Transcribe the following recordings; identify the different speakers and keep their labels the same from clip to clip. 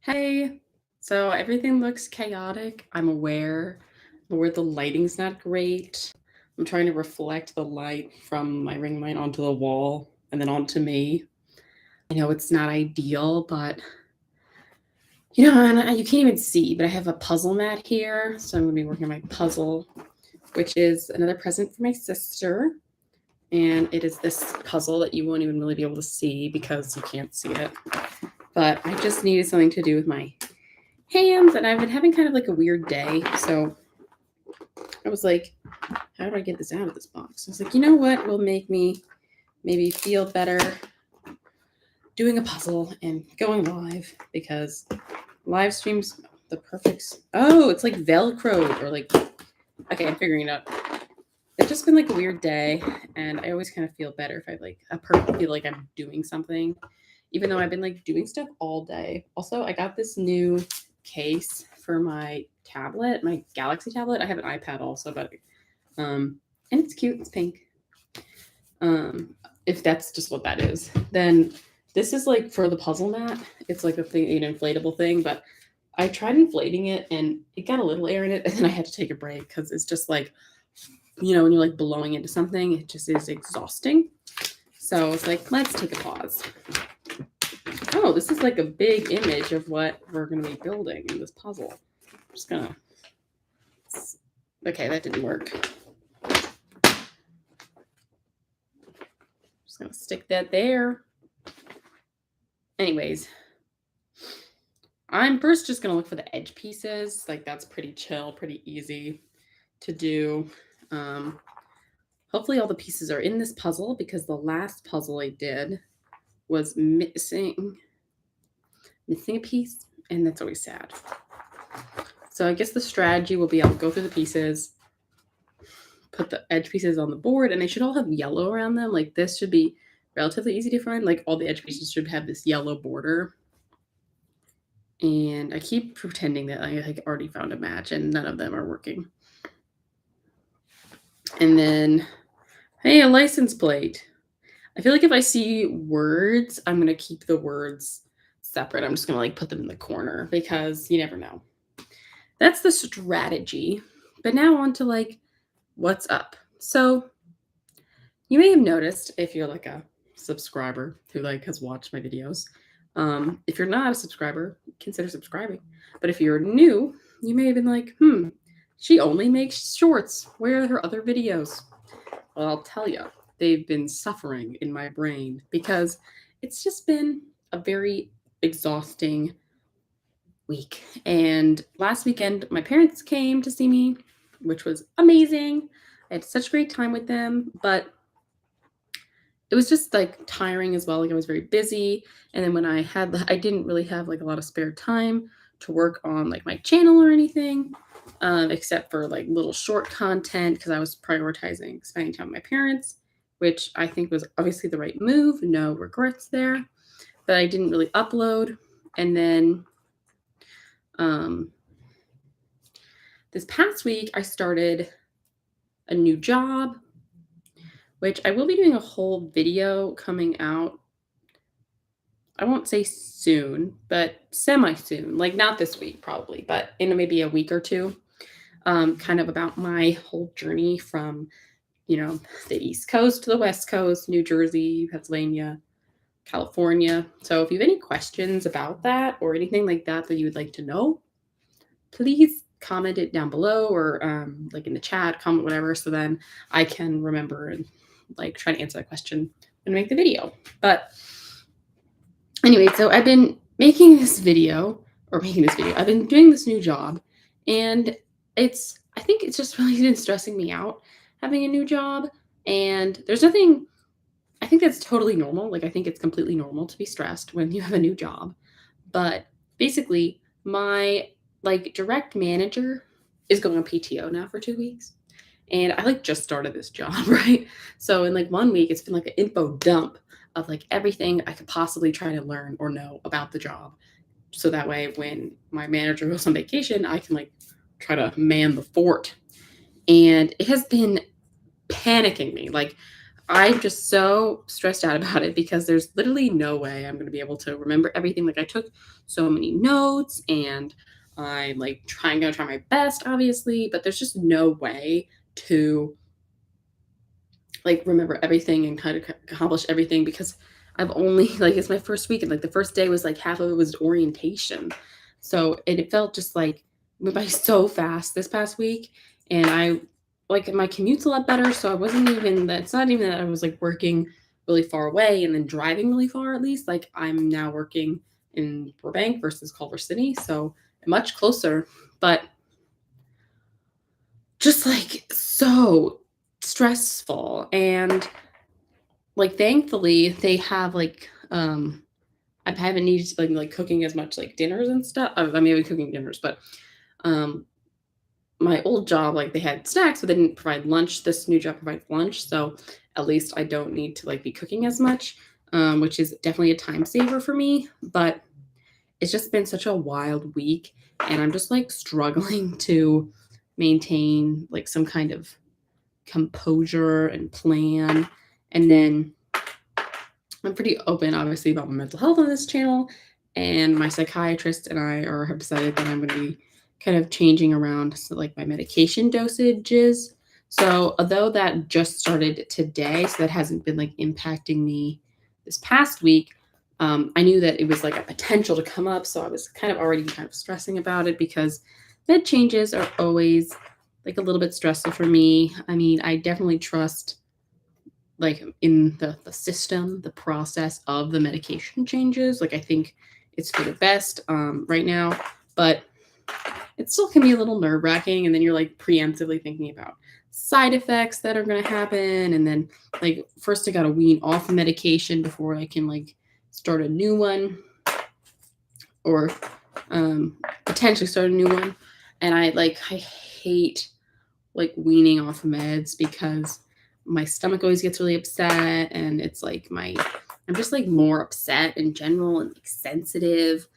Speaker 1: Hey, so everything looks chaotic. I'm aware. The lighting's not great. I'm trying to reflect the light from my ring light onto the wall and then onto me. I know it's not ideal, but you can't even see, but I have a puzzle mat here. So I'm going to be working on my puzzle, which is another present for my sister. And it is this puzzle that you won't even really be able to see because you can't see it. But I just needed something to do with my hands, and I've been having kind of like a weird day. So I was like, how do I get this out of this box? I was like, you know what will make me maybe feel better doing a puzzle and going live, because live streams the perfect. Oh, it's like Velcro or like, okay, I'm figuring it out. It's just been like a weird day, and I always kind of feel better if I feel like I'm doing something, even though I've been like doing stuff all day. Also, I got this new case for my tablet, my Galaxy tablet. I have an iPad also, but and it's cute. It's pink. If that's just what that is, then this is like for the puzzle mat. It's like a thing, an inflatable thing, but I tried inflating it and it got a little air in it, and then I had to take a break because it's just like, when you're like blowing into something, it just is exhausting. So it's like, let's take a pause. Oh, this is like a big image of what we're going to be building in this puzzle. I'm just gonna. Okay, that didn't work. Just gonna stick that there. Anyways, I'm first just gonna look for the edge pieces. Like, that's pretty chill, pretty easy to do. Hopefully all the pieces are in this puzzle, because the last puzzle I did was missing a piece, and that's always sad. So I guess the strategy will be, I'll go through the pieces, put the edge pieces on the board, and they should all have yellow around them. Like, this should be relatively easy to find. Like, all the edge pieces should have this yellow border. And I keep pretending that I like already found a match, and none of them are working. And then, hey, a license plate. I feel like if I see words, I'm going to keep the words separate. I'm just going to like put them in the corner, because you never know. That's the strategy. But now on to like what's up. So you may have noticed, if you're like a subscriber who like has watched my videos, if you're not a subscriber, consider subscribing. But if you're new, you may have been like, she only makes shorts. Where are her other videos? Well, I'll tell you, they've been suffering in my brain, because it's just been a very exhausting week. And last weekend, my parents came to see me, which was amazing. I had such a great time with them, but it was just like tiring as well. Like, I was very busy. And then when I didn't really have like a lot of spare time to work on like my channel or anything, except for like little short content, because I was prioritizing spending time with my parents, which I think was obviously the right move. No regrets there. But I didn't really upload. And then this past week, I started a new job, which I will be doing a whole video coming out. I won't say soon, but semi-soon. Like, not this week probably, but in maybe a week or two. Kind of about my whole journey from, the East Coast to the West Coast, New Jersey, Pennsylvania, California. So if you have any questions about that or anything like that that you would like to know, please comment it down below, or like in the chat, comment whatever, so then I can remember and like try to answer that question and make the video. But anyway, so I've been making this video. I've been doing this new job, and I think it's just really been stressing me out having a new job. And there's nothing, I think that's totally normal. Like, I think it's completely normal to be stressed when you have a new job. But basically, my like direct manager is going on PTO now for 2 weeks. And I like just started this job, right? So in like 1 week, it's been like an info dump of like everything I could possibly try to learn or know about the job. So that way, when my manager goes on vacation, I can like try to man the fort. And it has been panicking me. Like, I'm just so stressed out about it because there's literally no way I'm going to be able to remember everything. Like I took so many notes and I'm like going to try my best, obviously, but there's just no way to like remember everything and kind of accomplish everything because I've only like it's my first week and like the first day was like half of it was orientation. So it felt just like went by so fast this past week and I like my commute's a lot better so I wasn't even that it's not even that I was like working really far away and then driving really far at least like I'm now working in Burbank versus Culver City so much closer but just like so stressful and like thankfully they have like I haven't needed to like cooking as much like dinners and stuff. I mean, I've been cooking dinners, but um my old job like they had snacks, but they didn't provide lunch. This new job provides lunch, so at least I don't need to like be cooking as much, which is definitely a time saver for me. But it's just been such a wild week, and I'm just like struggling to maintain like some kind of composure and plan. And then I'm pretty open, obviously, about my mental health on this channel. And my psychiatrist and I have decided that I'm going to be kind of changing around so like my medication dosages. So although that just started today, so that hasn't been like impacting me this past week, I knew that it was like a potential to come up. So I was kind of already kind of stressing about it because med changes are always like a little bit stressful for me. I mean, I definitely trust like in the system, the process of the medication changes. Like I think it's for the best right now, but it still can be a little nerve wracking. And then you're like preemptively thinking about side effects that are going to happen. And then like first I got to wean off the medication before I can like start a new one or potentially start a new one. And I hate like weaning off meds because my stomach always gets really upset and it's like I'm just like more upset in general and like sensitive.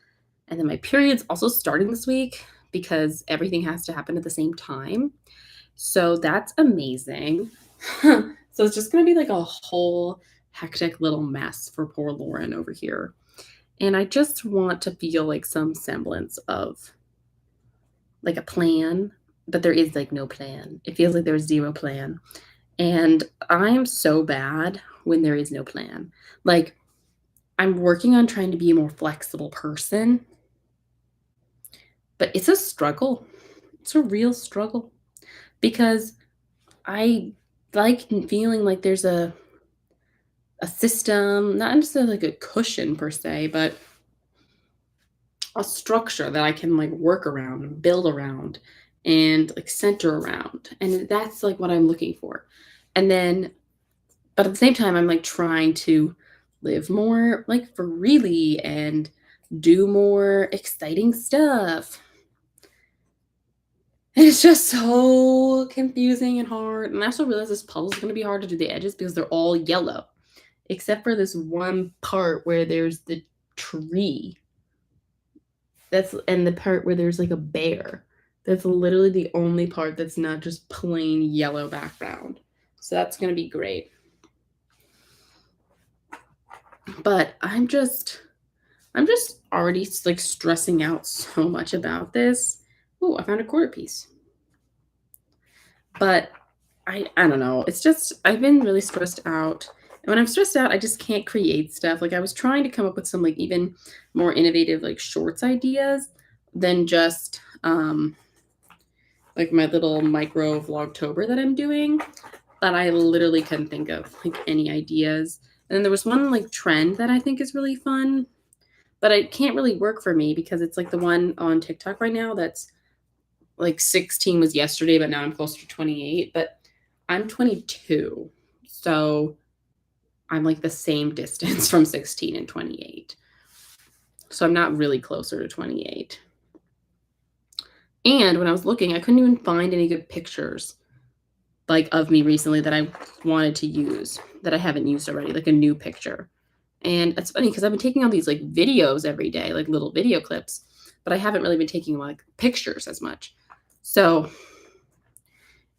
Speaker 1: And then my period's also starting this week because everything has to happen at the same time. So that's amazing. So it's just going to be like a whole hectic little mess for poor Lauren over here. And I just want to feel like some semblance of like a plan, but there is like no plan. It feels like there's zero plan. And I'm so bad when there is no plan. Like, I'm working on trying to be a more flexible person, but it's a struggle. It's a real struggle because I like feeling like there's a system, not necessarily like a cushion per se, but a structure that I can like work around and build around and like center around. And that's like what I'm looking for. And then, but at the same time, I'm like trying to live more like freely and do more exciting stuff. And it's just so confusing and hard. And I also realize this puzzle is going to be hard to do the edges because they're all yellow, except for this one part where there's the tree. And the part where there's like a bear. That's literally the only part that's not just plain yellow background. So that's going to be great. But I'm just already like stressing out so much about this. Oh, I found a quarter piece. But I don't know. It's just I've been really stressed out. And when I'm stressed out, I just can't create stuff. Like I was trying to come up with some like even more innovative like shorts ideas than just like my little micro vlogtober that I'm doing. But I literally couldn't think of like any ideas. And then there was one like trend that I think is really fun, but it can't really work for me because it's like the one on TikTok right now that's like 16 was yesterday, but now I'm closer to 28. But I'm 22. So I'm like the same distance from 16 and 28. So I'm not really closer to 28. And when I was looking, I couldn't even find any good pictures like of me recently that I wanted to use that I haven't used already, like a new picture. And it's funny because I've been taking all these like videos every day, like little video clips, but I haven't really been taking like pictures as much. So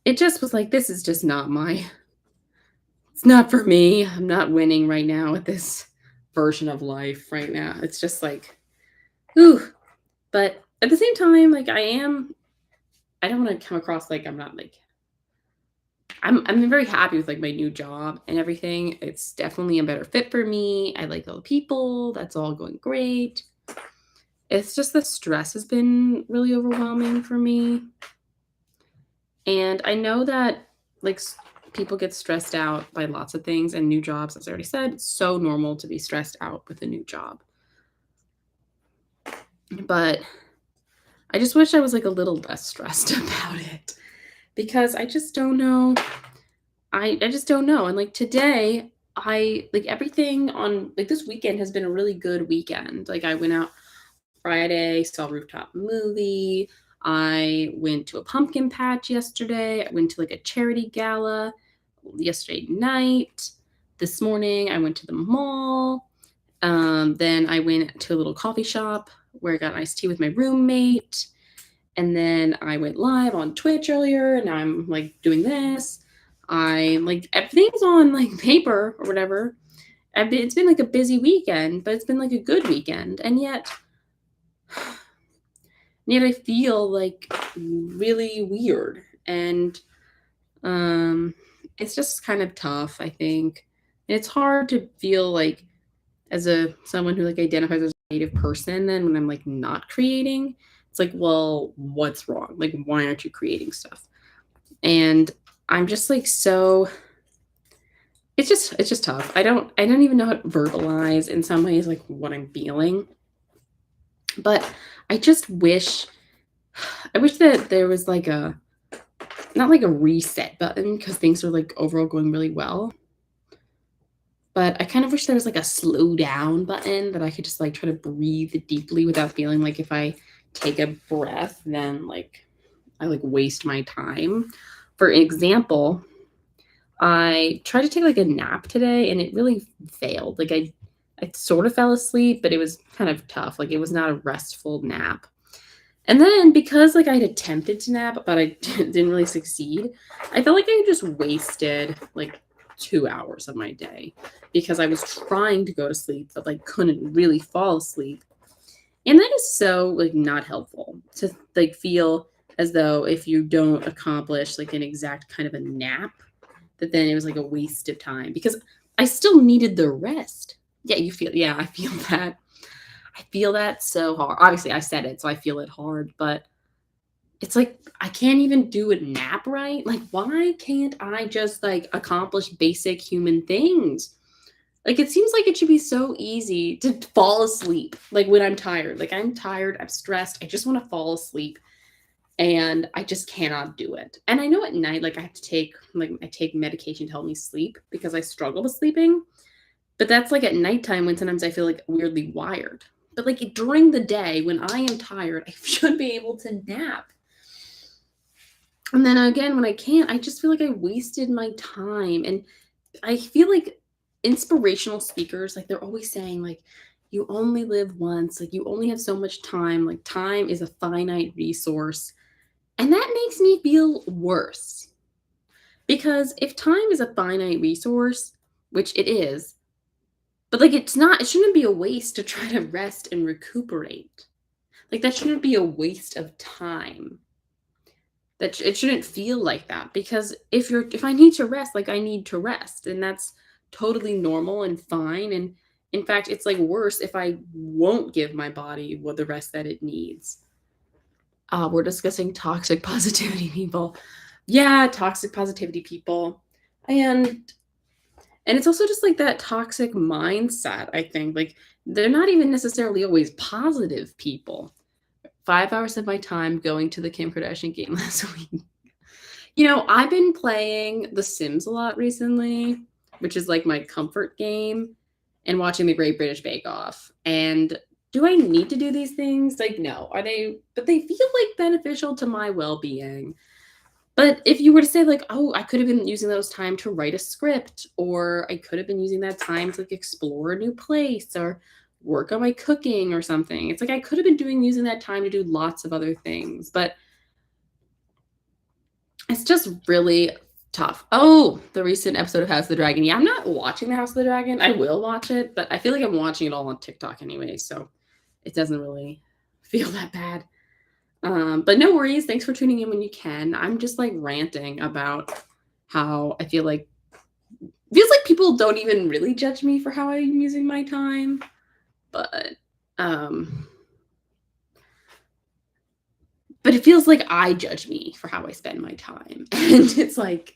Speaker 1: it just was like, this is just not my It's not for me. I'm not winning right now with this version of life right now. It's just like, ooh. But at the same time, like I don't want to come across like I'm not like I'm very happy with like my new job and everything. It's definitely a better fit for me. I like all the people. That's all going great. It's just the stress has been really overwhelming for me. And I know that like people get stressed out by lots of things and new jobs, as I already said, it's so normal to be stressed out with a new job. But I just wish I was like a little less stressed about it because I just don't know. I just don't know. And like today, I like everything on like this weekend has been a really good weekend. Like I went out Friday, saw a rooftop movie. I went to a pumpkin patch yesterday. I went to like a charity gala yesterday night. This morning, I went to the mall. Then I went to a little coffee shop where I got iced tea with my roommate. And then I went live on Twitch earlier, and now I'm like doing this. I like everything's on like paper or whatever. It's been like a busy weekend, but it's been like a good weekend. And yet I feel like really weird. And um it's just kind of tough, I think. And it's hard to feel like as a someone who like identifies as a creative person then when I'm like not creating, it's like, well, what's wrong? Like why aren't you creating stuff? And I'm just like so it's just tough. I don't even know how to verbalize in some ways like what I'm feeling. But I just wish I wish that there was like a not like a reset button because things are like overall going really well. But I kind of wish there was like a slow down button that I could just like try to breathe deeply without feeling like if I take a breath, then like I like waste my time. For example, I tried to take like a nap today and it really failed. Like I sort of fell asleep, but it was kind of tough. Like it was not a restful nap. And then because like I had attempted to nap, but I didn't really succeed, I felt like I just wasted like 2 hours of my day because I was trying to go to sleep, but like couldn't really fall asleep. And that is so like not helpful to like feel as though if you don't accomplish like an exact kind of a nap, that then it was like a waste of time because I still needed the rest. Yeah, I feel that. I feel that so hard. Obviously, I said it, so I feel it hard, but it's like I can't even do a nap right. Like, why can't I just like accomplish basic human things? Like, it seems like it should be so easy to fall asleep. Like, when I'm tired, like, I'm tired, I'm stressed, I just want to fall asleep. And I just cannot do it. And I know at night, like, I have to take, like, I take medication to help me sleep because I struggle with sleeping. But that's like at nighttime when sometimes I feel like weirdly wired. But like during the day when I am tired, I should be able to nap. And then again, when I can't, I just feel like I wasted my time. And I feel like inspirational speakers, like they're always saying, like, you only live once, like you only have so much time, like time is a finite resource. And that makes me feel worse. Because if time is a finite resource, which it is, but, like, it shouldn't be a waste to try to rest and recuperate. Like, that shouldn't be a waste of time. It shouldn't feel like that because if I need to rest, like, I need to rest, and that's totally normal and fine, and in fact, it's, like, worse if I won't give my body what the rest that it needs. We're discussing toxic positivity people. Yeah, toxic positivity people. And And it's also just like that toxic mindset, I think. Like, they're not even necessarily always positive people. 5 hours of my time going to the Kim Kardashian game last week. I've been playing The Sims a lot recently, which is like my comfort game, and watching the Great British Bake Off. And do I need to do these things? Like, no. Are they, but they feel like beneficial to my well being. But if you were to say like, "Oh, I could have been using those time to write a script, or I could have been using that time to like explore a new place or work on my cooking or something." It's like I could have been doing using that time to do lots of other things, but it's just really Tough. Oh, the recent episode of House of the Dragon. Yeah, I'm not watching the House of the Dragon. I will watch it, but I feel like I'm watching it all on TikTok anyway, so it doesn't really feel that bad. But no worries. Thanks for tuning in when you can. I'm just like ranting about how I feel like feels like people don't even really judge me for how I'm using my time, but um but it feels like I judge me for how I spend my time. And it's like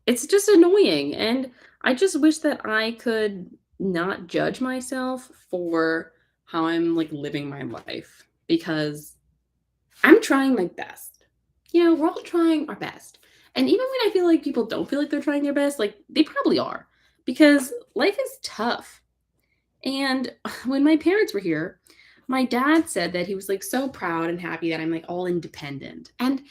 Speaker 1: it's just annoying, and I just wish that I could not judge myself for how I'm, like, living my life, because I'm trying my best. You know, we're all trying our best, and even when I feel like people don't feel like they're trying their best, like, they probably are, because life is tough, and when my parents were here, my dad said that he was, like, so proud and happy that I'm, like, all independent, and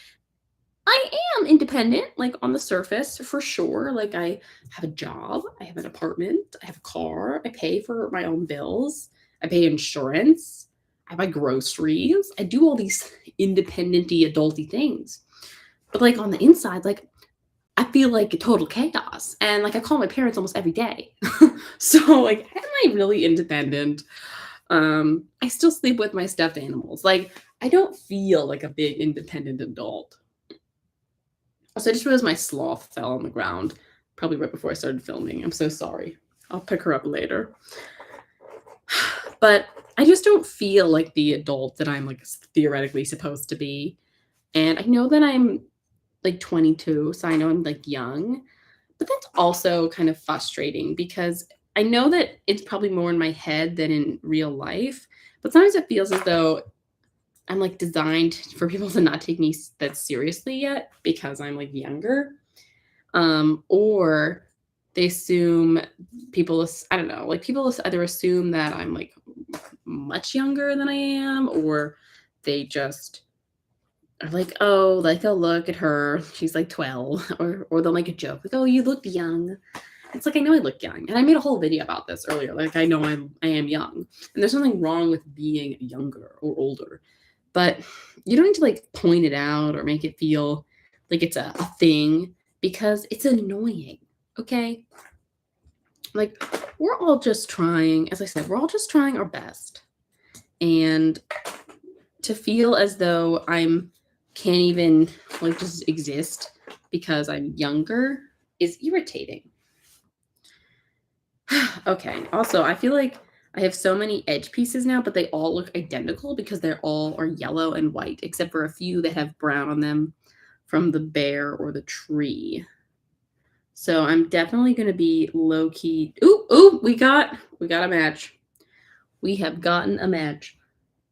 Speaker 1: I am independent, like, on the surface for sure. Like, I have a job, I have an apartment, I have a car, I pay for my own bills, I pay insurance, I buy groceries, I do all these independenty, adulty things. But, like, on the inside, like, I feel like a total chaos. And, like, I call my parents almost every day. So, like, am I really independent? I still sleep with my stuffed animals. Like, I don't feel like a big independent adult. So I just realized my sloth fell on the ground, probably right before I started filming. I'm so sorry. I'll pick her up later. But I just don't feel like the adult that I'm like theoretically supposed to be. And I know that I'm like 22, so I know I'm like young, but that's also kind of frustrating because I know that it's probably more in my head than in real life. But sometimes it feels as though I'm like designed for people to not take me that seriously yet because I'm like younger. Or they assume I don't know, like people either assume that I'm like much younger than I am, or they just are like, oh, like, oh, look at her, she's like 12, or they'll make a joke like, oh, you look young. It's like I know I look young, and I made a whole video about this earlier. Like I know I am young, and there's nothing wrong with being younger or older, but you don't need to like point it out or make it feel like it's a thing because it's annoying. Okay, like we're all just trying. As I said, we're all just trying our best, and to feel as though I'm can't even like just exist because I'm younger is irritating. Okay. Also, I feel like I have so many edge pieces now, but they all look identical because they're all are yellow and white, except for a few that have brown on them from the bear or the tree. So I'm definitely gonna be low key. Ooh, ooh, we got a match. We have gotten a match.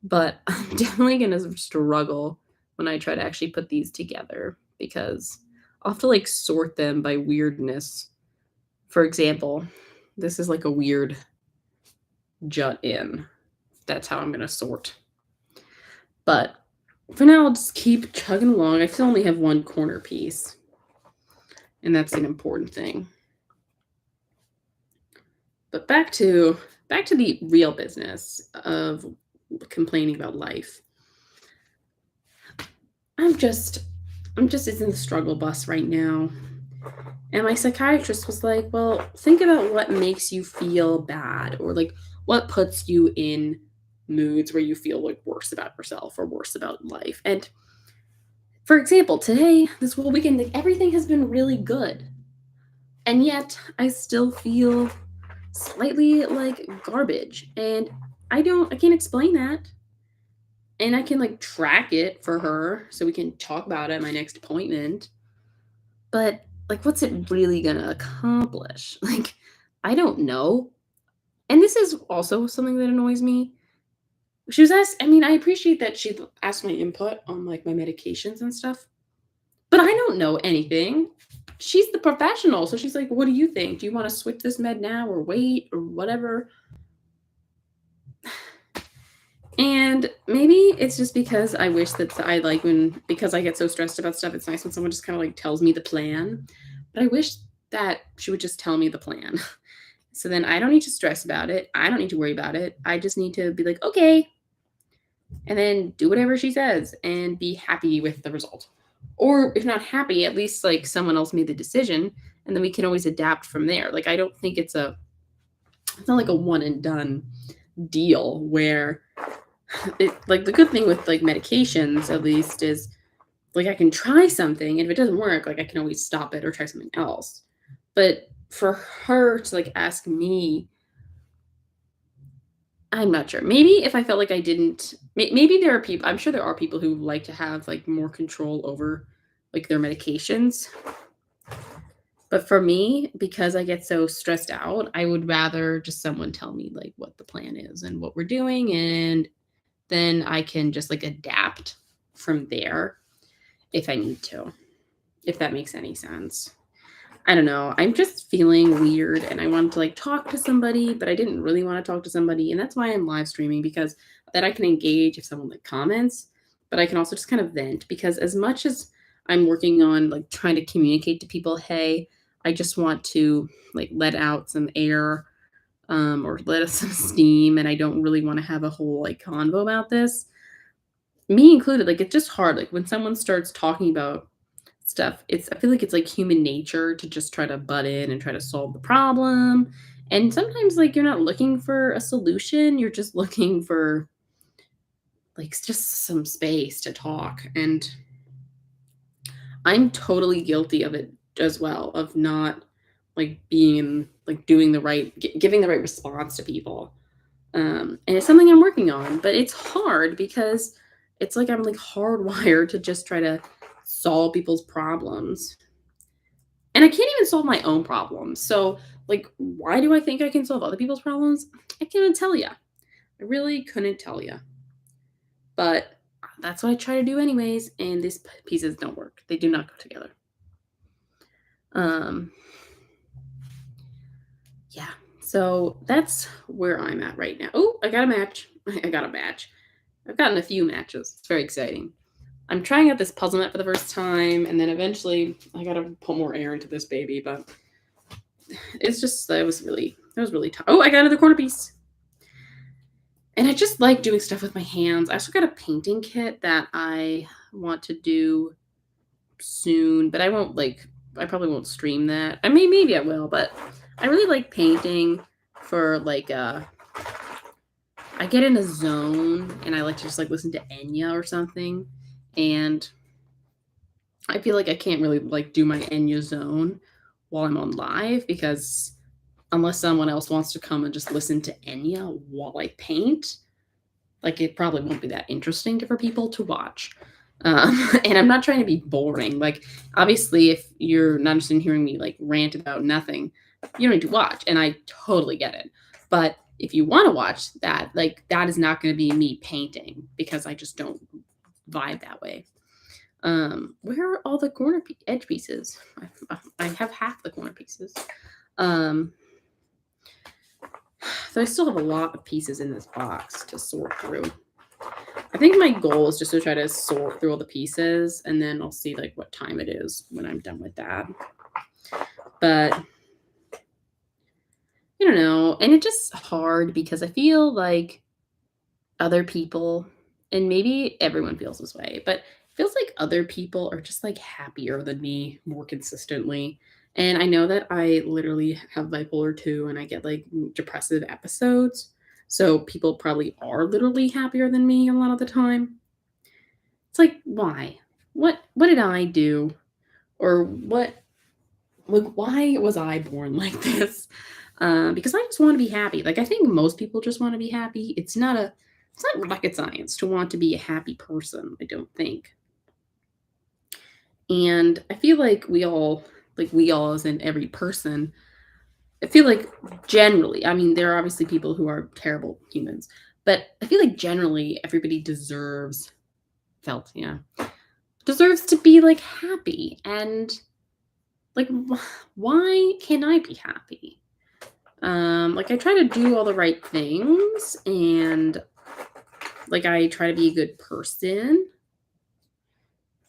Speaker 1: But I'm definitely gonna struggle when I try to actually put these together because I'll have to like sort them by weirdness. For example, this is like a weird jut in. That's how I'm gonna sort. But for now, I'll just keep chugging along. I still only have one corner piece, and that's an important thing. But back to the real business of complaining about life. I'm just in the struggle bus right now. And my psychiatrist was like, well, think about what makes you feel bad or like what puts you in moods where you feel like worse about yourself or worse about life. And for example, today, this whole weekend, like everything has been really good. And yet I still feel slightly like garbage. And I can't explain that. And I can like track it for her so we can talk about it at my next appointment. But like what's it really gonna accomplish? Like I don't know. And this is also something that annoys me. She was asked, I mean, I appreciate that she asked my input on like my medications and stuff, but I don't know anything. She's the professional. So she's like, what do you think? Do you want to switch this med now or wait or whatever? And maybe it's just because I wish that I like because I get so stressed about stuff, it's nice when someone just kind of like tells me the plan. But I wish that she would just tell me the plan. So then I don't need to stress about it. I don't need to worry about it. I just need to be like, okay. and then do whatever she says and be happy with the result. Or if not happy, at least like someone else made the decision and then we can always adapt from there. Like I don't think it's not like a one and done deal where it like the good thing with like medications at least is like I can try something and if it doesn't work, like I can always stop it or try something else. But for her to like ask me, I'm not sure. Maybe if I felt like I didn't, maybe there are people. I'm sure there are people who like to have like more control over like their medications. But for me, because I get so stressed out, I would rather just someone tell me like what the plan is and what we're doing, and then I can just like adapt from there if I need to, if that makes any sense. I don't know. I'm just feeling weird and I wanted to like talk to somebody, but I didn't really want to talk to somebody. And that's why I'm live streaming because that I can engage if someone like comments, but I can also just kind of vent because as much as I'm working on like trying to communicate to people, hey, I just want to like let out some air or let out some steam and I don't really want to have a whole like convo about this. Me included, like it's just hard. Like when someone starts talking about stuff. I feel like it's like human nature to just try to butt in and try to solve the problem. And sometimes like you're not looking for a solution, you're just looking for like just some space to talk. And I'm totally guilty of it as well of not like being like doing the right giving the right response to people. And it's something I'm working on, but it's hard because it's like I'm like hardwired to just try to solve people's problems. And I can't even solve my own problems. So, like, why do I think I can solve other people's problems? I can't tell you. I really couldn't tell you. But that's what I try to do anyways, and these pieces don't work. They do not go together. Um yeah. So that's where I'm at right now. Oh, I got a match. I got a match. I've gotten a few matches. It's very exciting. I'm trying out this puzzle net for the first time, and then eventually I gotta put more air into this baby, but it's just that was really tough. Oh, I got another corner piece. And I just like doing stuff with my hands. I also got a painting kit that I want to do soon, but I probably won't stream that. I mean maybe I will, but I really like painting for like I get in a zone and I like to just like listen to Enya or something. And I feel like I can't really like do my Enya zone while I'm on live because unless someone else wants to come and just listen to Enya while I paint, like it probably won't be that interesting for people to watch. And I'm not trying to be boring. Like obviously, if you're not interested in hearing me like rant about nothing, you don't need to watch, and I totally get it. But if you want to watch that, like that is not going to be me painting because I just don't vibe that way. Where are all the edge pieces? I have half the corner pieces. Um, so I still have a lot of pieces in this box to sort through. I think my goal is just to try to sort through all the pieces and then I'll see like what time it is when I'm done with that. But I don't know. And it's just hard because I feel like other people, and maybe everyone feels this way, but it feels like other people are just like happier than me more consistently. And I know that I literally have bipolar 2 and I get like depressive episodes. So people probably are literally happier than me a lot of the time. It's like, why? What did I do? Or what like why was I born like this? Because I just want to be happy. Like I think most people just want to be happy. It's not rocket science to want to be a happy person, I don't think. And I feel like we all as in every person, I feel like generally, I mean, there are obviously people who are terrible humans, but I feel like generally everybody yeah, deserves to be like happy. And like, why can I be happy? Like I try to do all the right things and like I try to be a good person.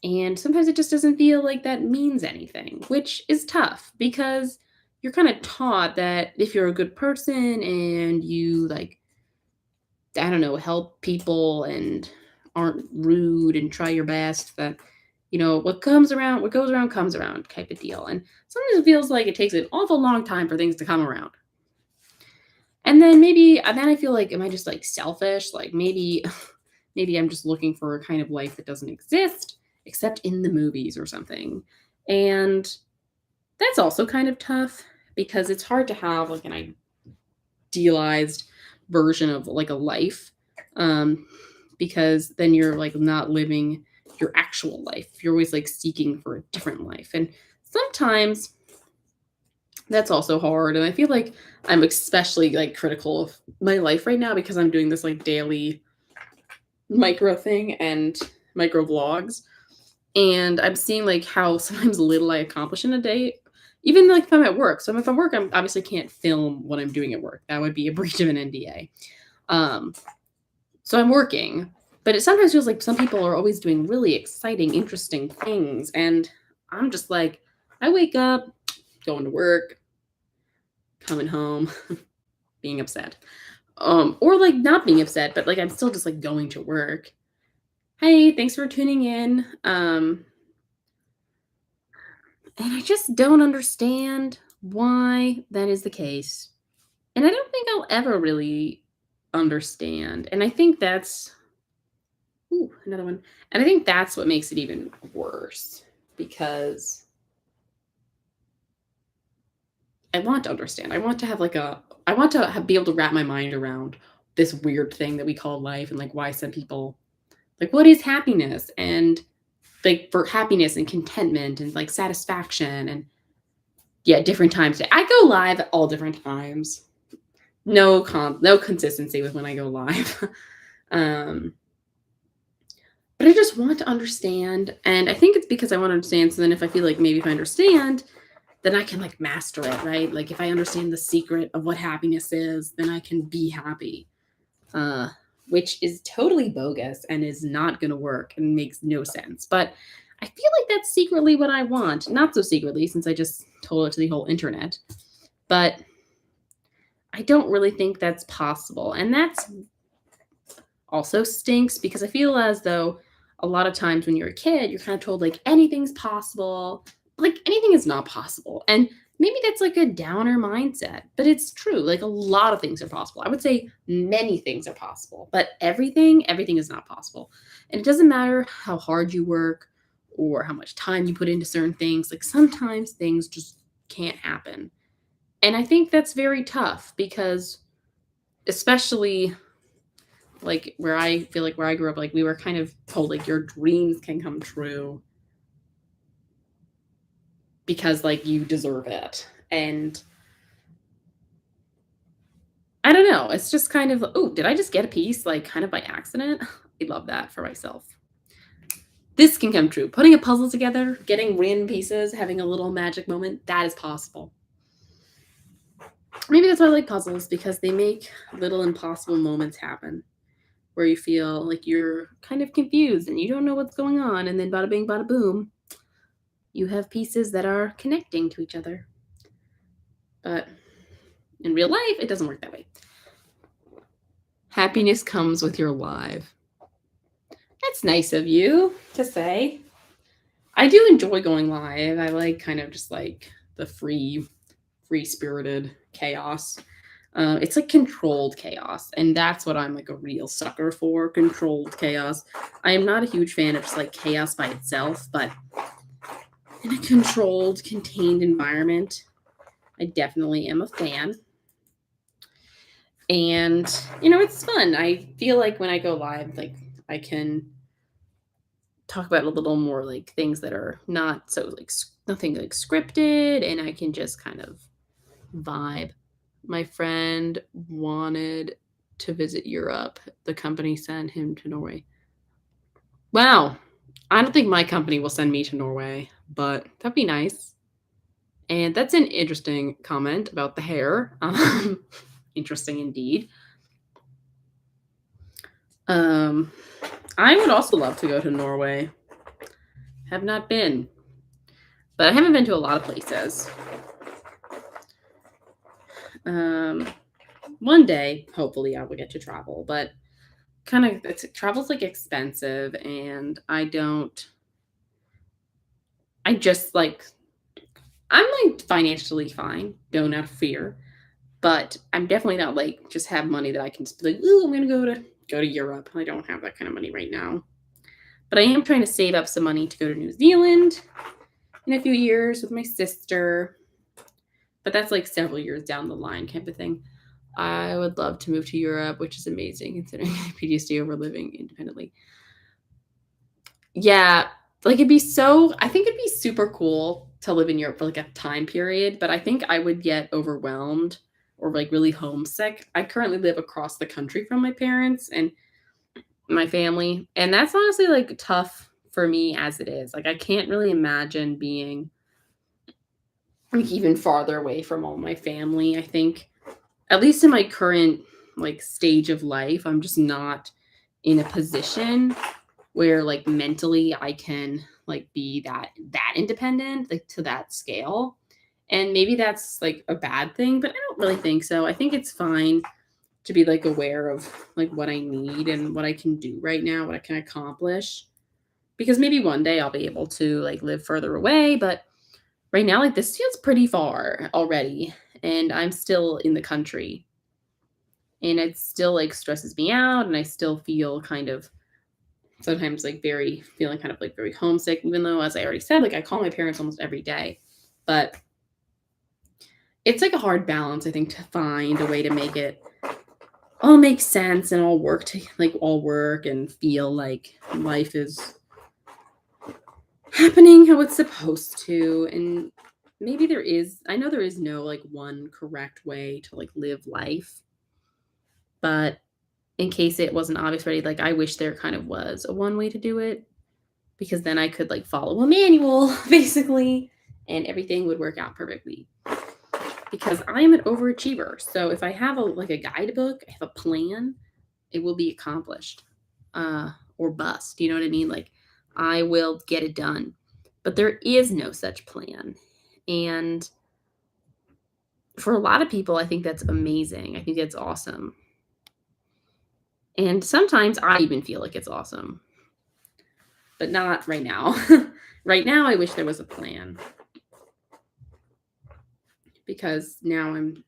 Speaker 1: And sometimes it just doesn't feel like that means anything, which is tough because you're kind of taught that if you're a good person and you like I don't know, help people and aren't rude and try your best, that, what goes around comes around type of deal. And sometimes it feels like it takes an awful long time for things to come around. And then I feel like, am I just like selfish? Like maybe maybe I'm just looking for a kind of life that doesn't exist except in the movies or something. And that's also kind of tough because it's hard to have like an idealized version of like a life, um, because then you're like not living your actual life. You're always like seeking for a different life. And sometimes that's also hard. And I feel like I'm especially like critical of my life right now because I'm doing this like daily micro thing and micro vlogs. And I'm seeing like how sometimes little I accomplish in a day, even like if I'm at work. So if I'm at work, I obviously can't film what I'm doing at work. That would be a breach of an NDA. Um, so I'm working, but it sometimes feels like some people are always doing really exciting, interesting things. And I'm just like, I wake up, going to work, coming home, being upset. Or like not being upset, but like I'm still just like going to work. Hey, thanks for tuning in. And I just don't understand why that is the case. And I don't think I'll ever really understand. And I think that's, ooh, another one. And I think that's what makes it even worse because I want to understand. I want to be able to wrap my mind around this weird thing that we call life and like why some people, like, what is happiness? And like for happiness and contentment and like satisfaction and yeah, different times. I go live at all different times. No consistency with when I go live. um, but I just want to understand, and I think it's because I want to understand. So then, if I feel like maybe if I understand, then I can like master it, right? Like if I understand the secret of what happiness is, then I can be happy. Uh, which is totally bogus and is not going to work and makes no sense. But I feel like that's secretly what I want. Not so secretly, since I just told it to the whole internet. But I don't really think that's possible. And that's also stinks because I feel as though a lot of times when you're a kid, you're kind of told like anything's possible, like anything is not possible. And maybe that's like a downer mindset, but it's true. Like a lot of things are possible. I would say many things are possible, but everything is not possible. And it doesn't matter how hard you work or how much time you put into certain things. Like sometimes things just can't happen. And I think that's very tough because especially like where I feel like where I grew up, like we were kind of told like your dreams can come true because like you deserve it. And I don't know, it's just kind of, oh, did I just get a piece like kind of by accident? I love that for myself. This can come true. Putting a puzzle together, getting random pieces, having a little magic moment, that is possible. Maybe that's why I like puzzles because they make little impossible moments happen where you feel like you're kind of confused and you don't know what's going on. And then bada bing, bada boom, you have pieces that are connecting to each other. But in real life, it doesn't work that way. Happiness comes with your live. That's nice of you to say. I do enjoy going live. I like kind of just like the free spirited chaos. It's like controlled chaos, and that's what I'm like a real sucker for, controlled chaos. I am not a huge fan of just like chaos by itself, but in a controlled, contained environment, I definitely am a fan. And it's fun. I feel like when I go live, like I can talk about a little more like things that are not so like nothing like scripted, and I can just kind of vibe. My friend wanted to visit Europe. The company sent him to Norway. Wow. I don't think my company will send me to Norway, but that'd be nice. And that's an interesting comment about the hair. Interesting indeed. I would also love to go to Norway. Have not been, but I haven't been to a lot of places. One day, hopefully, I will get to travel. But travel's like expensive, and I just like I'm like financially fine, don't have fear, but I'm definitely not like just have money that I can just be like, "Ooh, I'm gonna go to Europe." I don't have that kind of money right now. But I am trying to save up some money to go to New Zealand in a few years with my sister. But that's like several years down the line kind of thing. I would love to move to Europe, which is amazing considering PTSD over living independently. Yeah, like I think it'd be super cool to live in Europe for like a time period, but I think I would get overwhelmed or like really homesick. I currently live across the country from my parents and my family, and that's honestly like tough for me as it is. Like I can't really imagine being like even farther away from all my family. I think at least in my current like stage of life, I'm just not in a position where like mentally I can like be that independent like to that scale. And maybe that's like a bad thing, but I don't really think so. I think it's fine to be like aware of like what I need and what I can do right now, what I can accomplish. Because maybe one day I'll be able to like live further away, but right now like this feels pretty far already and I'm still in the country and it still like stresses me out and I still feel kind of sometimes like very feeling kind of like very homesick, even though as I already said, like I call my parents almost every day. But it's like a hard balance, I think, to find a way to make it all make sense and all work and feel like life is happening how it's supposed to. And maybe I know there is no like one correct way to like live life, but in case it wasn't obvious already, like I wish there kind of was a one way to do it because then I could like follow a manual basically and everything would work out perfectly. Because I am an overachiever. So if I have a guidebook, I have a plan, it will be accomplished. Or bust, you know what I mean? Like I will get it done. But there is no such plan. And for a lot of people, I think that's amazing. I think that's awesome. And sometimes I even feel like it's awesome. But not right now. Right now, I wish there was a plan because now I'm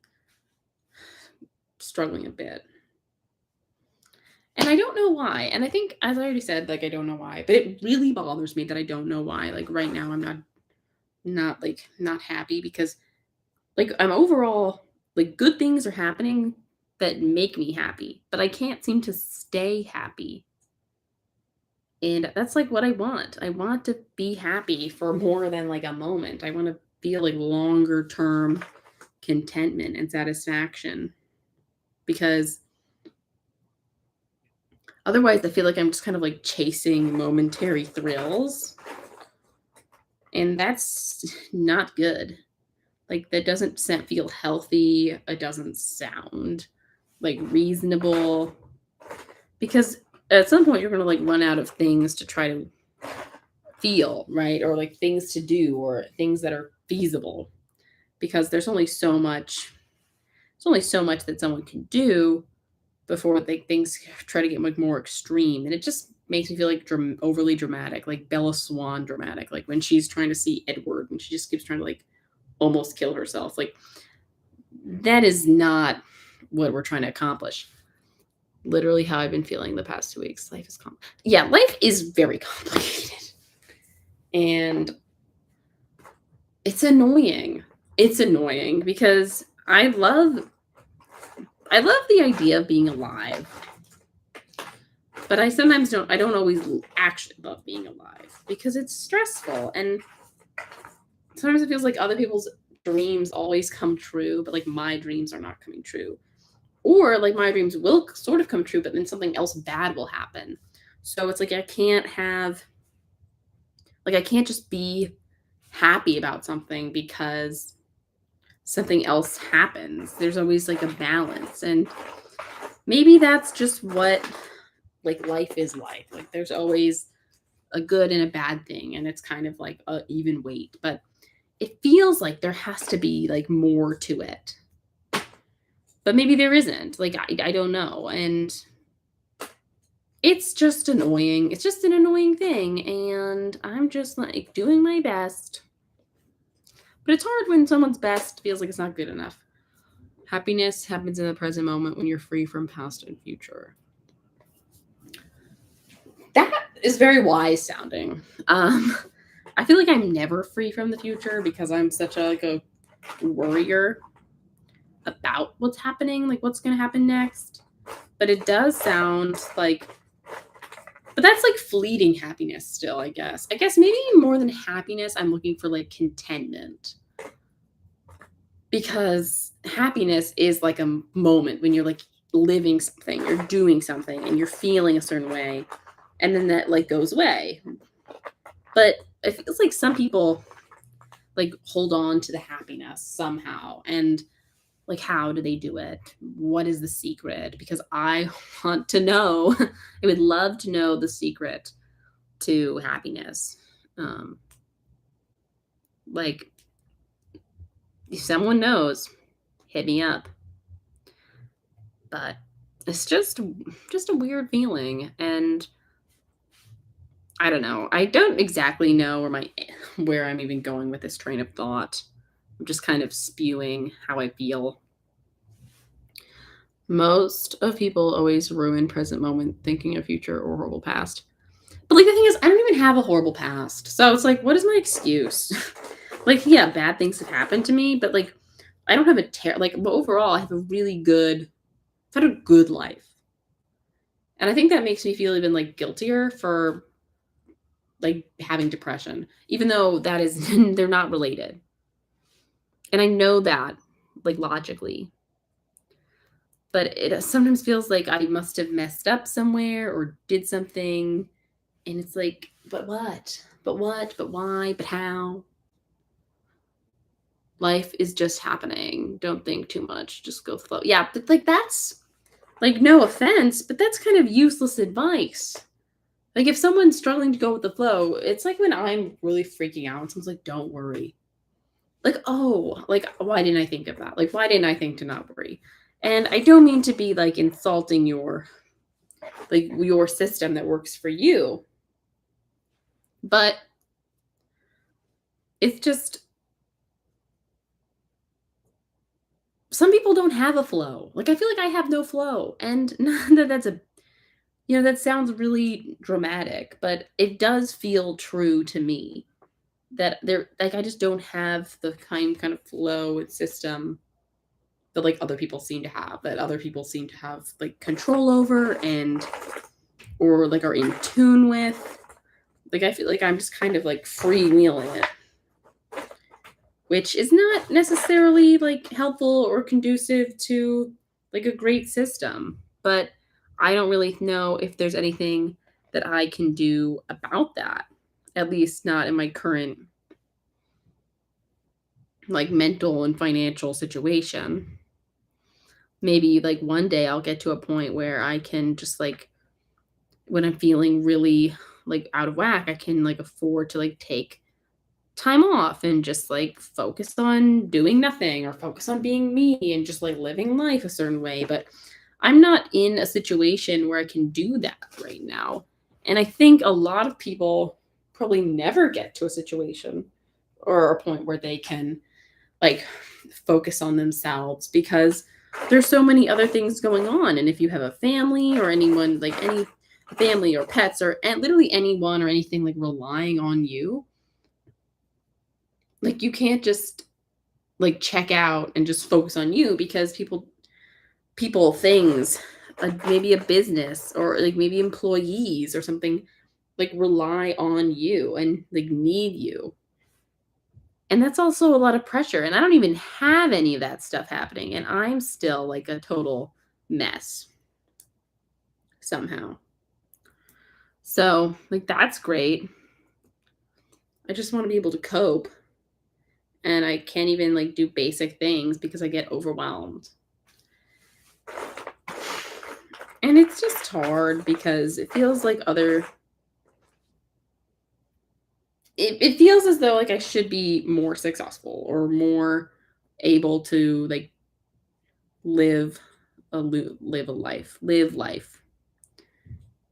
Speaker 1: struggling a bit. And I don't know why. And I think, as I already said, like, I don't know why, but it really bothers me that I don't know why. Like, right now, I'm not happy because, like, I'm overall, like, good things are happening that make me happy, but I can't seem to stay happy. And that's like what I want. I want to be happy for more than like a moment. I want to feel like longer term contentment and satisfaction because otherwise I feel like I'm just kind of like chasing momentary thrills and that's not good. Like that doesn't feel healthy. It doesn't sound like reasonable because at some point you're going to like run out of things to try to feel, right? Or like things to do or things that are feasible because there's only so much that someone can do before things try to get like more extreme and it just makes me feel like overly dramatic, like Bella Swan dramatic, like when she's trying to see Edward and she just keeps trying to like almost kill herself. Like that is not what we're trying to accomplish. Literally how I've been feeling the past 2 weeks. Life is very complicated and it's annoying. It's annoying because I love the idea of being alive. But I don't always actually love being alive because it's stressful and sometimes it feels like other people's dreams always come true, but like my dreams are not coming true. Or like my dreams will sort of come true, but then something else bad will happen. So it's like I can't just be happy about something because something else happens. There's always like a balance. And maybe that's just what like life is like. Like there's always a good and a bad thing and it's kind of like a even weight, but it feels like there has to be like more to it. But maybe there isn't. Like I don't know. And it's just annoying. It's just an annoying thing, and I'm just, like, doing my best. But it's hard when someone's best feels like it's not good enough. Happiness happens in the present moment when you're free from past and future. That is very wise sounding. I feel like I'm never free from the future because I'm such a worrier about what's happening, like what's going to happen next. But it does sound like, but that's like fleeting happiness still, I guess. I guess maybe more than happiness, I'm looking for like contentment. Because happiness is like a moment when you're like living something, you're doing something, and you're feeling a certain way, and then that like goes away. But it feels like some people like hold on to the happiness somehow, and like how do they do it? What is the secret? Because I want to know. I would love to know the secret to happiness. Um, like if someone knows, hit me up. But it's just a weird feeling, and I don't know. I don't exactly know where I'm even going with this train of thought. I'm just kind of spewing how I feel. Most of people always ruin present moment thinking of future or horrible past. But like the thing is, I don't even have a horrible past. So it's like, what is my excuse? Like, yeah, bad things have happened to me, but like I don't have but overall I have a really good I've had a good life. And I think that makes me feel even like guiltier for like having depression, even though that is they're not related. And I know that like logically, but it sometimes feels like I must have messed up somewhere or did something. And it's like, but what? But what? But why? But how? Life is just happening. Don't think too much. Just go flow. Yeah, but like that's like no offense, but that's kind of useless advice. Like if someone's struggling to go with the flow, it's like when I'm really freaking out and someone's like, "Don't worry." Like, "Oh, like why didn't I think of that? Like why didn't I think to not worry?" And I don't mean to be like insulting your system that works for you, but it's just some people don't have a flow. Like I feel like I have no flow. And not that that's a that sounds really dramatic, but it does feel true to me that there like I just don't have the kind of flow and system that like other people seem to have, that other people seem to have like control over and or like are in tune with. Like I feel like I'm just kind of like freewheeling it, which is not necessarily like helpful or conducive to like a great system. But I don't really know if there's anything that I can do about that. At least not in my current like mental and financial situation. Maybe like one day I'll get to a point where I can just like when I'm feeling really like out of whack, I can like afford to like take time off and just like focus on doing nothing or focus on being me and just like living life a certain way. But I'm not in a situation where I can do that right now. And I think a lot of people probably never get to a situation or a point where they can like focus on themselves because there's so many other things going on. And if you have a family or anyone like any family or pets or and literally anyone or anything like relying on you, like you can't just like check out and just focus on you because things maybe a business or like maybe employees or something like rely on you and like need you. And that's also a lot of pressure, and I don't even have any of that stuff happening, and I'm still like a total mess somehow. So, like that's great. I just want to be able to cope, and I can't even like do basic things because I get overwhelmed. And it's just hard because it feels like it feels as though like I should be more successful or more able to like live live life.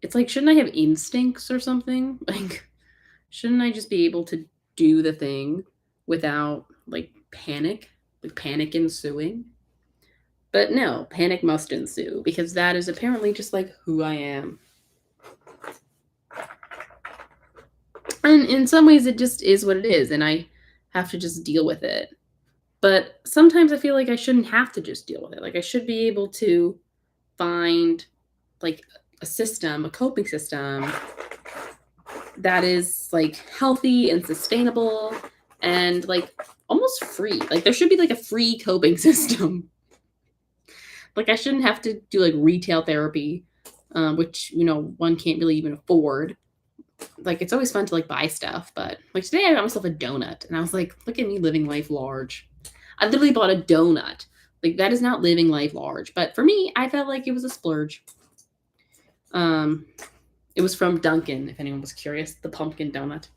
Speaker 1: it's like, shouldn't I have instincts or something? Like, shouldn't I just be able to do the thing without like panic ensuing? But no, panic must ensue because that is apparently just like who I am. And in some ways, it just is what it is, and I have to just deal with it. But sometimes I feel like I shouldn't have to just deal with it. Like, I should be able to find like a system, a coping system that is like healthy and sustainable and like almost free. Like, there should be like a free coping system. Like, I shouldn't have to do like retail therapy, which, one can't really even afford. Like, it's always fun to like buy stuff, but like today I got myself a donut and I was like, look at me living life large. I literally bought a donut. Like, that is not living life large, but for me, I felt like it was a splurge. It was from Dunkin', if anyone was curious, the pumpkin donut.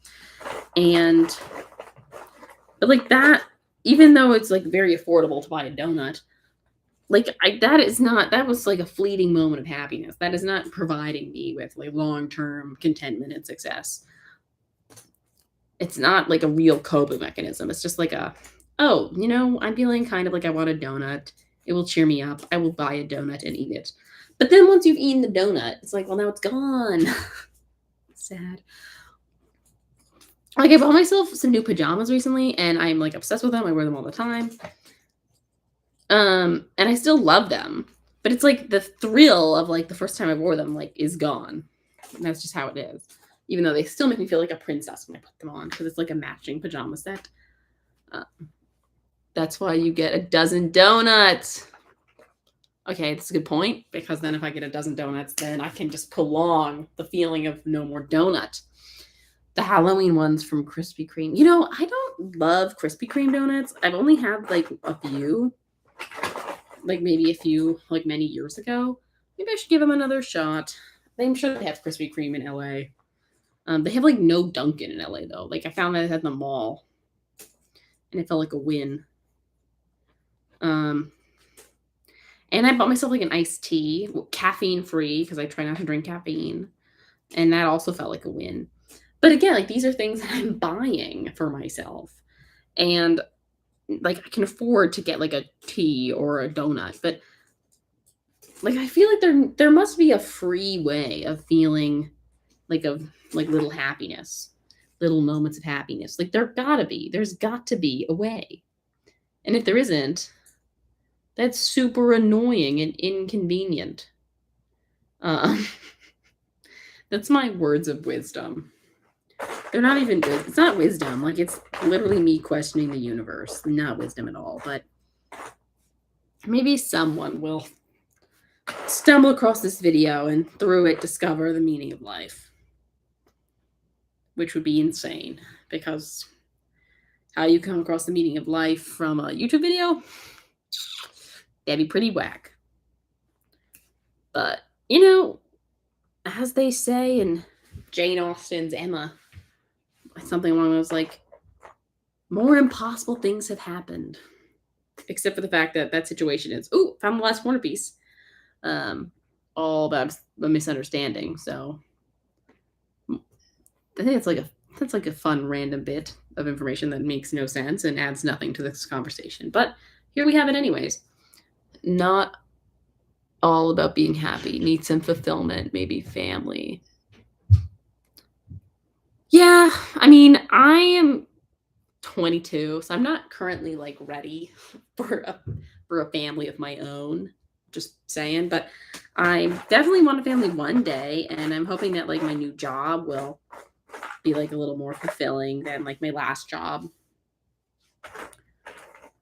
Speaker 1: But like that, even though it's like very affordable to buy a donut, like that was like a fleeting moment of happiness. That is not providing me with like long-term contentment and success. It's not like a real coping mechanism. It's just like I'm feeling kind of like I want a donut. It will cheer me up. I will buy a donut and eat it. But then once you've eaten the donut, it's like, well, now it's gone. Sad. Like, I bought myself some new pajamas recently and I'm like obsessed with them. I wear them all the time. And I still love them. But it's like the thrill of like the first time I wore them like is gone. And that's just how it is. Even though they still make me feel like a princess when I put them on because it's like a matching pajama set. That's why you get a dozen donuts. Okay, that's a good point, because then if I get a dozen donuts, then I can just prolong the feeling of no more donut. The Halloween ones from Krispy Kreme. I don't love Krispy Kreme donuts. I've only had like a few, like maybe a few, like many years ago. Maybe I should give them another shot. I'm sure they have Krispy Kreme in LA. They have like no Dunkin' in LA though. Like, I found that at the mall, and it felt like a win. And I bought myself like an iced tea, caffeine free, because I try not to drink caffeine, and that also felt like a win. But again, like, these are things that I'm buying for myself, and like I can afford to get like a tea or a donut, but like I feel like there must be a free way of feeling like little happiness, little moments of happiness. Like, there's got to be a way. And if there isn't, that's super annoying and inconvenient. That's my words of wisdom. They're not even good. It's not wisdom. Like, it's literally me questioning the universe. Not wisdom at all. But maybe someone will stumble across this video and through it discover the meaning of life, which would be insane, because how you come across the meaning of life from a YouTube video, that'd be pretty whack. But, as they say in Jane Austen's Emma, something along those like, more impossible things have happened. Except for the fact that situation is, found the last corner piece. All about a misunderstanding. So I think that's like a fun random bit of information that makes no sense and adds nothing to this conversation. But here we have it anyways. Not all about being happy. Need some fulfillment, maybe family. Yeah, I mean, I am 22, so I'm not currently like ready for a family of my own. Just saying, but I definitely want a family one day, and I'm hoping that like my new job will be like a little more fulfilling than like my last job.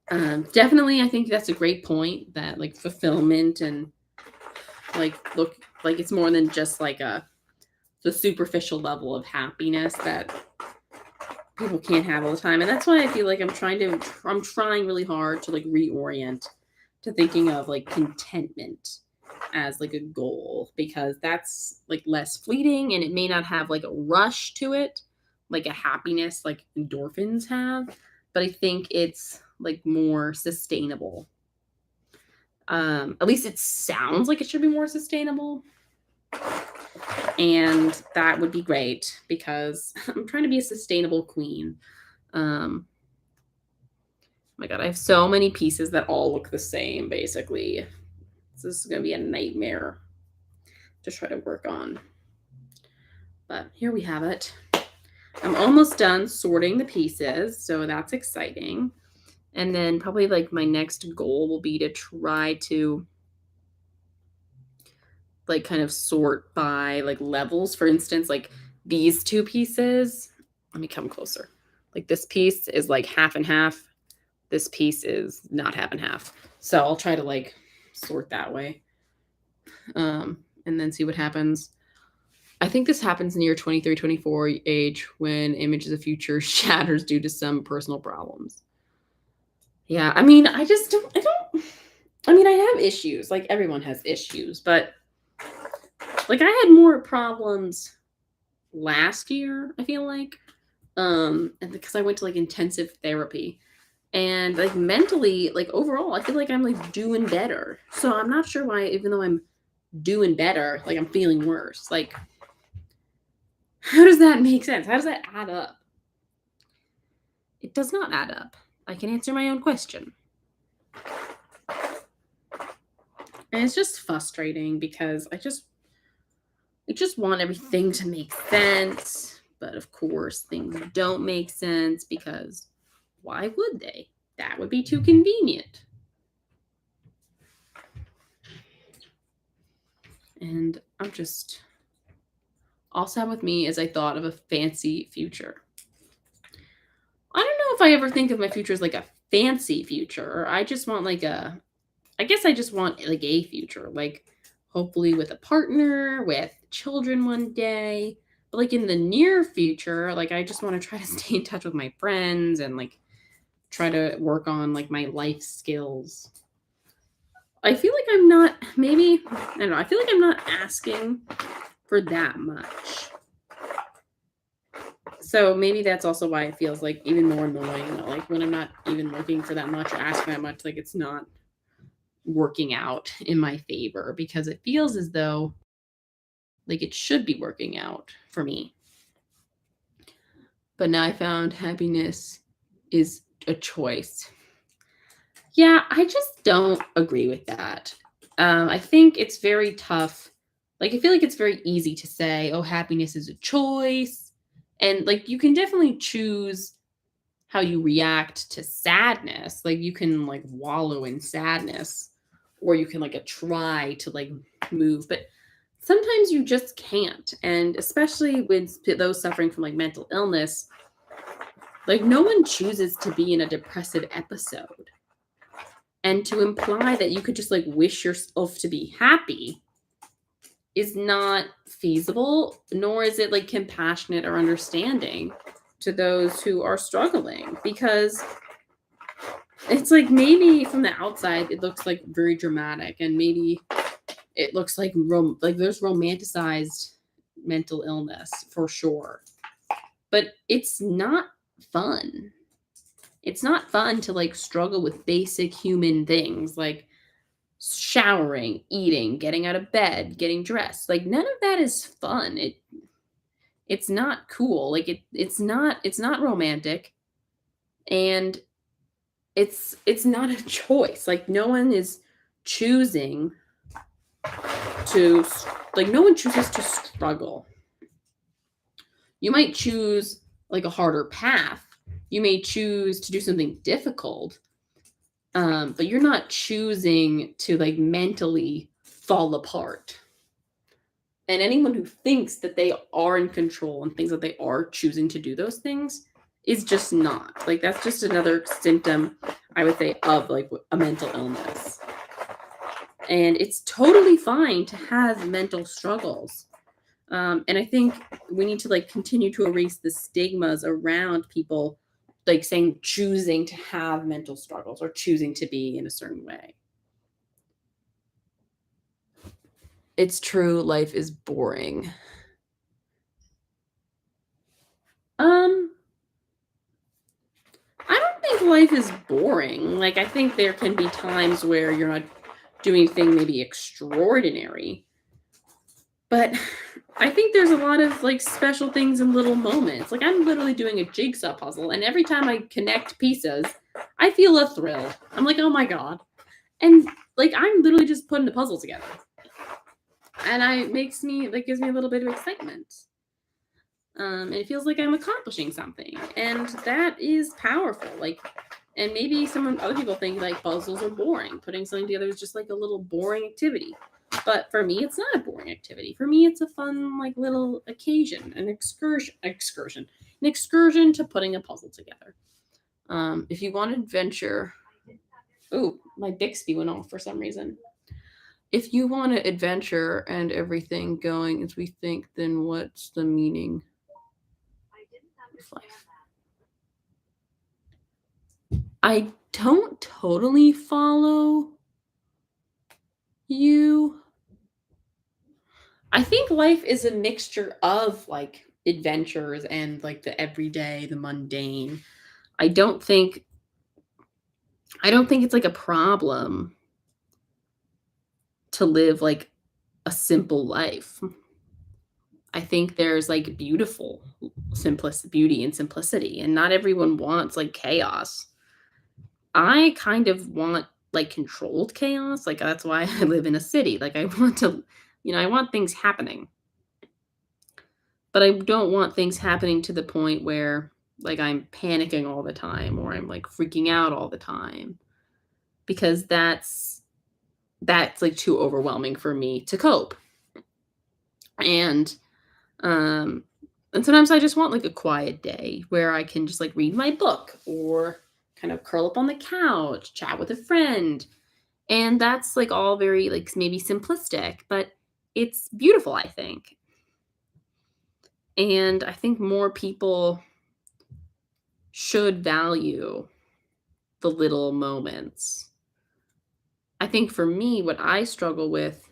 Speaker 1: Definitely, I think that's a great point, that like fulfillment and like look like it's more than just like the superficial level of happiness that people can't have all the time. And that's why I feel like I'm trying really hard to like reorient to thinking of like contentment as like a goal, because that's like less fleeting and it may not have like a rush to it, like a happiness like endorphins have, but I think it's like more sustainable. At least it sounds like it should be more sustainable. And that would be great because I'm trying to be a sustainable queen. Oh my God, I have so many pieces that all look the same, basically. So this is going to be a nightmare to try to work on. But here we have it. I'm almost done sorting the pieces, so that's exciting. And then probably like my next goal will be to try to like kind of sort by like levels. For instance, like these two pieces, let me come closer. Like this piece is like half and half. This piece is not half and half. So I'll try to like sort that way. And then see what happens. I think this happens near 23, 24 age when Image of the Future shatters due to some personal problems. Yeah, I mean, I have issues. Like everyone has issues, but like I had more problems last year, I feel like. And because I went to like intensive therapy and like mentally, like overall, I feel like I'm like doing better. So I'm not sure why, even though I'm doing better, like I'm feeling worse. Like, how does that make sense? How does that add up? It does not add up. I can answer my own question. And it's just frustrating because I just want everything to make sense. But of course, things don't make sense because why would they? That would be too convenient. And I'm just all sad with me as I thought of a fancy future. I don't know if I ever think of my future as like a fancy future, or I just want like I guess I just want like a future, like hopefully with a partner, with children one day. But like in the near future, like I just want to try to stay in touch with my friends and like try to work on like my life skills. I feel like I'm not, maybe, I don't know, I feel like I'm not asking for that much. So maybe that's also why it feels like even more annoying, like when I'm not even looking for that much or asking that much, like it's not working out in my favor because it feels as though like it should be working out for me. But now I found happiness is a choice. Yeah, I just don't agree with that. I think it's very tough. Like, I feel like it's very easy to say, oh, happiness is a choice. And like, you can definitely choose how you react to sadness. Like, you can like wallow in sadness, or you can like try to like move. But sometimes you just can't. And especially with those suffering from like mental illness, like, no one chooses to be in a depressive episode. And to imply that you could just like wish yourself to be happy is not feasible, nor is it like compassionate or understanding to those who are struggling, because it's like maybe from the outside it looks like very dramatic, and maybe it looks like there's romanticized mental illness for sure, but it's not fun. It's not fun to like struggle with basic human things like showering, eating, getting out of bed, getting dressed. Like none of that is fun. It's not cool. Like it's not romantic, and it's not a choice. Like no one is choosing to no one chooses to struggle. You might choose like a harder path. You may choose to do something difficult, but you're not choosing to like mentally fall apart. And anyone who thinks that they are in control and thinks that they are choosing to do those things is just not. Like that's just another symptom, I would say, of like a mental illness. And it's totally fine to have mental struggles. And I think we need to like continue to erase the stigmas around people like saying choosing to have mental struggles or choosing to be in a certain way. It's true, life is boring. Um, I don't think life is boring. Like I think there can be times where you're not doing anything maybe extraordinary. But I think there's a lot of like special things in little moments. Like I'm literally doing a jigsaw puzzle, and every time I connect pieces, I feel a thrill. I'm like, oh my God. And like I'm literally just putting the puzzle together. And gives me a little bit of excitement. And it feels like I'm accomplishing something. And that is powerful. Like, and maybe some other people think like puzzles are boring. Putting something together is just like a little boring activity. But for me, it's not a boring activity. For me, it's a fun, like little occasion, an excursion to putting a puzzle together. If you want adventure, oh, my Bixby went off for some reason. If you want an adventure and everything going as we think, then what's the meaning of life? I don't totally follow you. I think life is a mixture of like adventures and like the everyday, the mundane. I don't think it's like a problem to live like a simple life. I think there's like beauty and simplicity, and not everyone wants like chaos. I kind of want like controlled chaos. Like that's why I live in a city. Like I want to, I want things happening. But I don't want things happening to the point where like I'm panicking all the time or I'm like freaking out all the time because that's like too overwhelming for me to cope. And um and sometimes I just want like a quiet day where I can just like read my book or kind of curl up on the couch, chat with a friend. And that's like all very like maybe simplistic, but it's beautiful, I think. And I think more people should value the little moments. I think for me, what I struggle with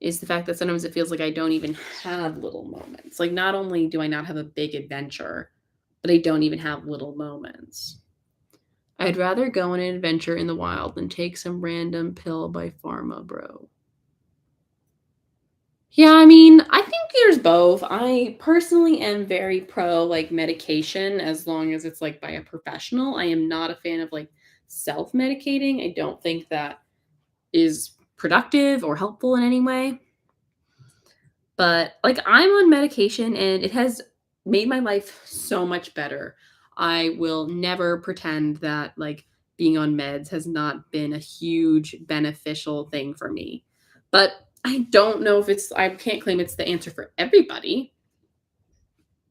Speaker 1: is the fact that sometimes it feels like I don't even have little moments. Like, not only do I not have a big adventure, but I don't even have little moments. I'd rather go on an adventure in the wild than take some random pill by Pharma Bro. Yeah, I mean, I think there's both. I personally am very pro like medication as long as it's like by a professional. I am not a fan of like self-medicating. I don't think that is productive or helpful in any way. But like I'm on medication and it has made my life so much better. I will never pretend that like being on meds has not been a huge beneficial thing for me. But I don't know if I can't claim it's the answer for everybody.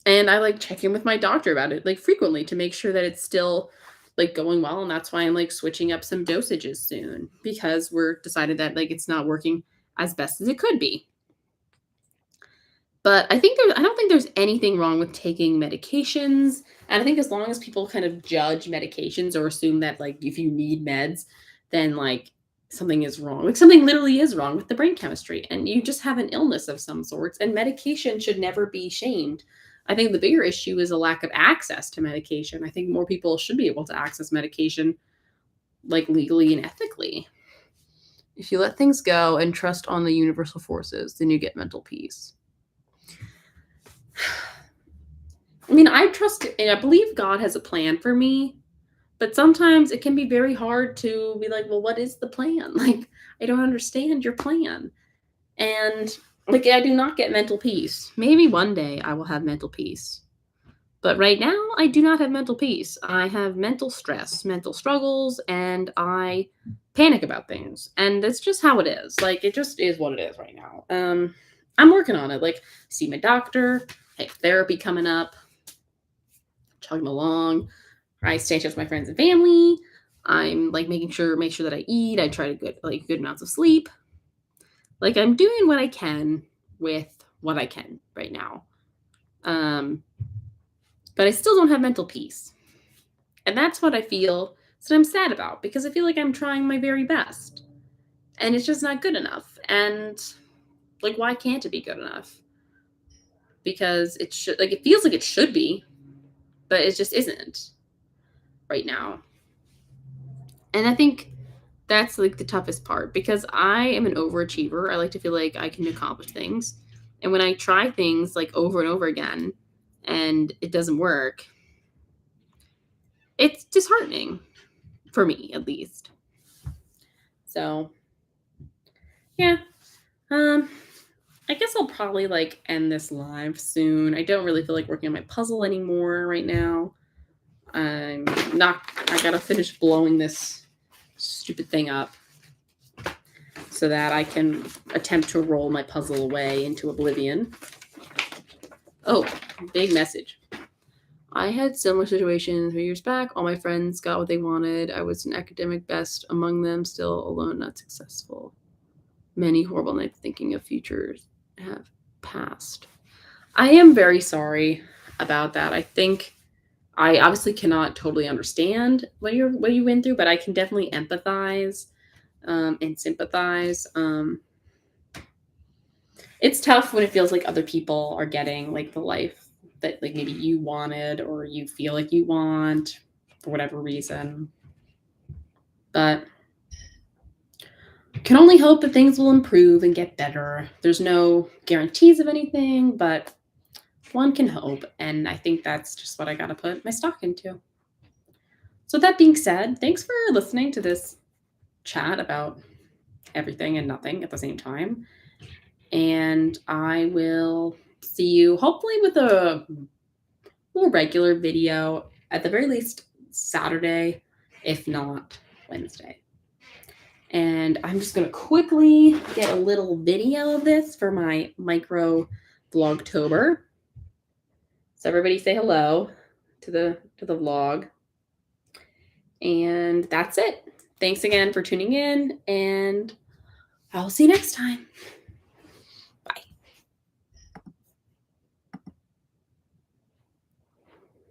Speaker 1: And I like check in with my doctor about it like frequently to make sure that it's still like going well. And that's why I'm like switching up some dosages soon because we're decided that like it's not working as best as it could be. But I don't think there's anything wrong with taking medications. And I think as long as people kind of judge medications or assume that like if you need meds, then like something is wrong. Like something literally is wrong with the brain chemistry and you just have an illness of some sorts and medication should never be shamed. I think the bigger issue is a lack of access to medication. I think more people should be able to access medication like legally and ethically. If you let things go and trust on the universal forces, then you get mental peace. I mean, I trust and I believe God has a plan for me, but sometimes it can be very hard to be like, well, what is the plan? Like, I don't understand your plan. And like, I do not get mental peace. Maybe one day I will have mental peace. But right now, I do not have mental peace. I have mental stress, mental struggles, and I panic about things. And that's just how it is. Like, it just is what it is right now. I'm working on it. Like, see my doctor, I have therapy coming up, chugging along. I stay in touch with my friends and family. I'm like make sure that I eat. I try to get like good amounts of sleep. Like I'm doing what I can with what I can right now. But I still don't have mental peace. And that's what I feel that I'm sad about because I feel like I'm trying my very best. And it's just not good enough. And like why can't it be good enough? Because it feels like it should be, but it just isn't right now. And I think that's like the toughest part because I am an overachiever. I like to feel like I can accomplish things. And when I try things like over and over again and it doesn't work, it's disheartening for me at least. So, yeah. Um I guess I'll probably like end this live soon. I don't really feel like working on my puzzle anymore right now. I'm not I got to finish blowing this stupid thing up so that I can attempt to roll my puzzle away into oblivion. Oh, big message. I had similar situation 3 years back. All my friends got what they wanted. I was an academic best among them, still alone, not successful. Many horrible nights thinking of futures have passed. I am very sorry about that. I think I obviously cannot totally understand what you went through, but I can definitely empathize and sympathize. It's tough when it feels like other people are getting like the life that like maybe you wanted or you feel like you want for whatever reason. But can only hope that things will improve and get better. There's no guarantees of anything, but one can hope. And I think that's just what I got to put my stock into. So, that being said, thanks for listening to this chat about everything and nothing at the same time. And I will see you hopefully with a more regular video, at the very least Saturday, if not Wednesday. And I'm just going to quickly get a little video of this for my micro vlogtober. So everybody say hello to the vlog. And that's it. Thanks again for tuning in, and I'll see you next time.